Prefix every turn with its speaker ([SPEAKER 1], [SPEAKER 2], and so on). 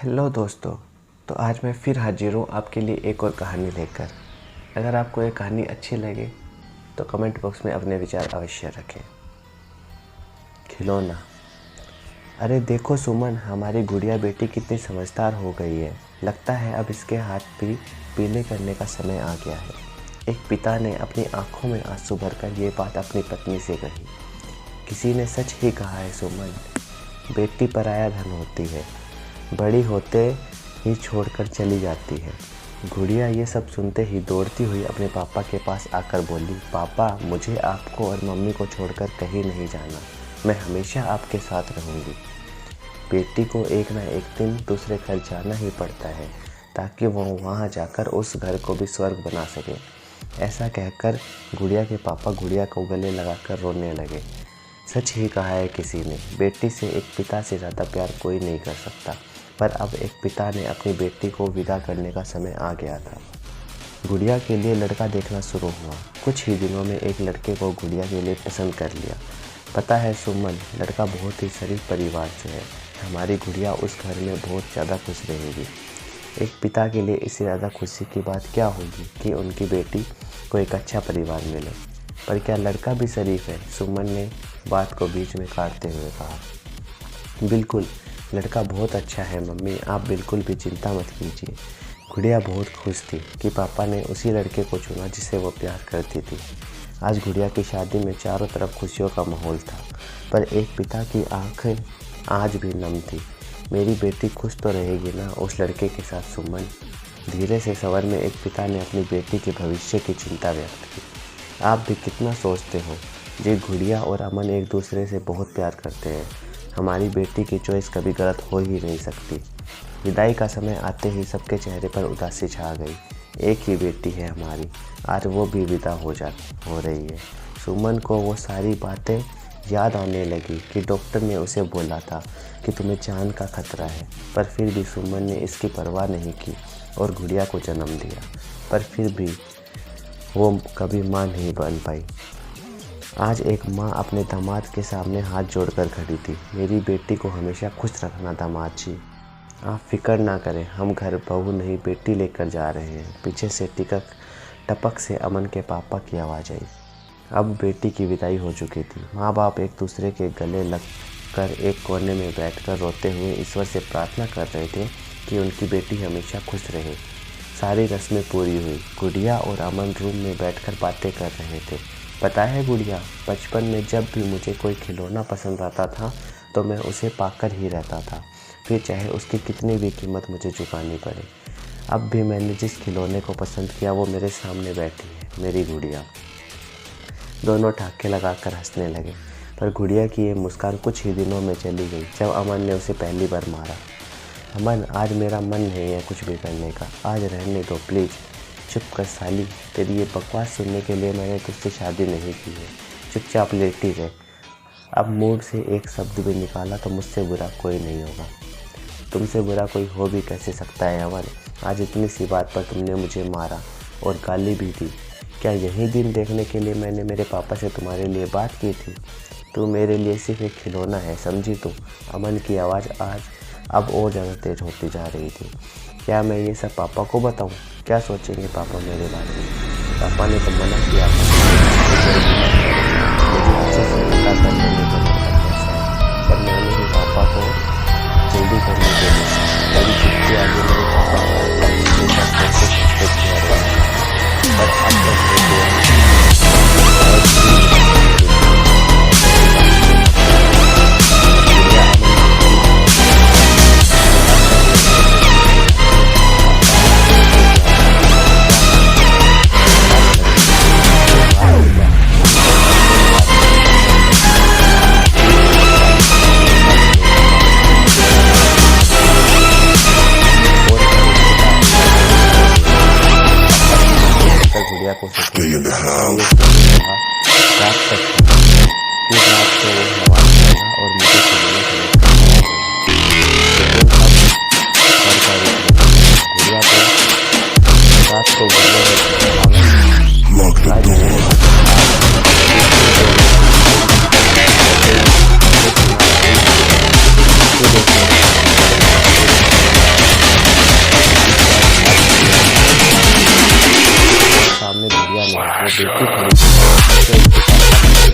[SPEAKER 1] Hello दोस्तों। तो आज मैं फिर हाजिर हूँ आपके लिए एक और कहानी लेकर। अगर आपको ये कहानी अच्छी लगे तो कमेंट बॉक्स में अपने विचार अवश्य रखें। खिलौना। अरे देखो सुमन, हमारी गुड़िया बेटी कितनी समझदार हो गई है। लगता है अब इसके हाथ भी पीले करने का समय आ गया है। एक पिता ने अपनी आंखों में आंसू भरकर ये बात अपनी पत्नी से कही। किसी ने सच ही कहा है सुमन, बेटी पराया धन होती है, बड़ी होते ही छोड़कर चली जाती है। गुड़िया ये सब सुनते ही दौड़ती हुई अपने पापा के पास आकर बोली, पापा मुझे आपको और मम्मी को छोड़कर कहीं नहीं जाना, मैं हमेशा आपके साथ रहूँगी। बेटी को एक ना एक दिन दूसरे घर जाना ही पड़ता है ताकि वो वहाँ जाकर उस घर को भी स्वर्ग बना सके। ऐसा कहकर गुड़िया के पापा गुड़िया को गले लगाकर रोने लगे। सच ही कहा है किसी ने, बेटी से एक पिता से ज़्यादा प्यार कोई नहीं कर सकता। पर अब एक पिता ने अपनी बेटी को विदा करने का समय आ गया था। गुड़िया के लिए लड़का देखना शुरू हुआ। कुछ ही दिनों में एक लड़के को गुड़िया के लिए पसंद कर लिया। पता है सुमन, लड़का बहुत ही शरीफ परिवार से है। हमारी गुड़िया उस घर में बहुत ज़्यादा खुश रहेगी। एक पिता के लिए इससे ज़्यादा खुशी की बात क्या होगी कि उनकी बेटी को एक अच्छा परिवार मिले। पर क्या लड़का भी शरीफ है? सुमन ने बात को बीच में काटते हुए कहा। बिल्कुल, लड़का बहुत अच्छा है मम्मी, आप बिल्कुल भी चिंता मत कीजिए। गुड़िया बहुत खुश थी कि पापा ने उसी लड़के को चुना जिसे वो प्यार करती थी। आज गुड़िया की शादी में चारों तरफ खुशियों का माहौल था, पर एक पिता की आंखें आज भी नम थी। मेरी बेटी खुश तो रहेगी ना उस लड़के के साथ सुमन? धीरे से स्वर में एक पिता ने अपनी बेटी के भविष्य की चिंता व्यक्त की। आप भी कितना सोचते हो? जी, गुड़िया और अमन एक दूसरे से बहुत प्यार करते हैं। हमारी बेटी की चॉइस कभी गलत हो ही नहीं सकती। विदाई का समय आते ही सबके चेहरे पर उदासी छा गई। एक ही बेटी है हमारी, आज वो भी विदा हो रही है। सुमन को वो सारी बातें याद आने लगी कि डॉक्टर ने उसे बोला था कि तुम्हें जान का खतरा है, पर फिर भी सुमन ने इसकी परवाह नहीं की और गुड़िया को जन्म दिया। पर फिर भी वो कभी माँ नहीं बन पाई। आज एक माँ अपने दामाद के सामने हाथ जोड़कर खड़ी थी। मेरी बेटी को हमेशा खुश रखना दामाद जी। आप फिक्र ना करें, हम घर बहू नहीं बेटी लेकर जा रहे हैं। पीछे से टपक से अमन के पापा की आवाज़ आई। अब बेटी की विदाई हो चुकी थी। माँ बाप एक दूसरे के गले लगकर एक कोने में बैठकर रोते हुए ईश्वर से प्रार्थना कर रहे थे कि उनकी बेटी हमेशा खुश रहे। सारी रस्में पूरी हुई। गुड़िया और अमन रूम में बैठकर बातें कर रहे थे। पता है गुड़िया, बचपन में जब भी मुझे कोई खिलौना पसंद आता था तो मैं उसे पाकर ही रहता था, फिर चाहे उसकी कितनी भी कीमत मुझे चुकानी पड़े। अब भी मैंने जिस खिलौने को पसंद किया वो मेरे सामने बैठी है, मेरी गुड़िया। दोनों ठहाके लगाकर हंसने लगे, पर गुड़िया की ये मुस्कान कुछ ही दिनों में चली गई जब अमन ने उसे पहली बार मारा। अमन, आज मेरा मन नहीं है कुछ भी करने का, आज रहने दो प्लीज़। चुप कर साली, तेरी ये बकवास सुनने के लिए मैंने तुझसे शादी नहीं की है। चुपचाप लेटी रहे। अब मूड से एक शब्द भी निकाला तो मुझसे बुरा कोई नहीं होगा। तुमसे बुरा कोई हो भी कैसे सकता है अमन? आज इतनी सी बात पर तुमने मुझे मारा और गाली भी दी। क्या यही दिन देखने के लिए मैंने मेरे पापा से तुम्हारे लिए बात की थी? तू मेरे लिए सिर्फ एक खिलौना है, समझी तू? अमन की आवाज़ आज अब और ज़्यादा तेज होती जा रही थी। क्या मैं ये सब पापा को बताऊं? क्या सोचेंगे पापा मेरे बारे में? पापा ने तो मना किया था मुझे अच्छे से पता करने में मदद करना है, पर मैंने ही पापा को जल्दी करने के लिए मेरी छुट्टी आगे मेरे पापा पर अब
[SPEAKER 2] Stay in the house.
[SPEAKER 1] रात तक फिर रात को वो हवा लगा और मुझे खिलौने गुड़िया को रात को
[SPEAKER 2] Lock the door.
[SPEAKER 1] वो बेटी खड़ी थी, बच्चे उसके पास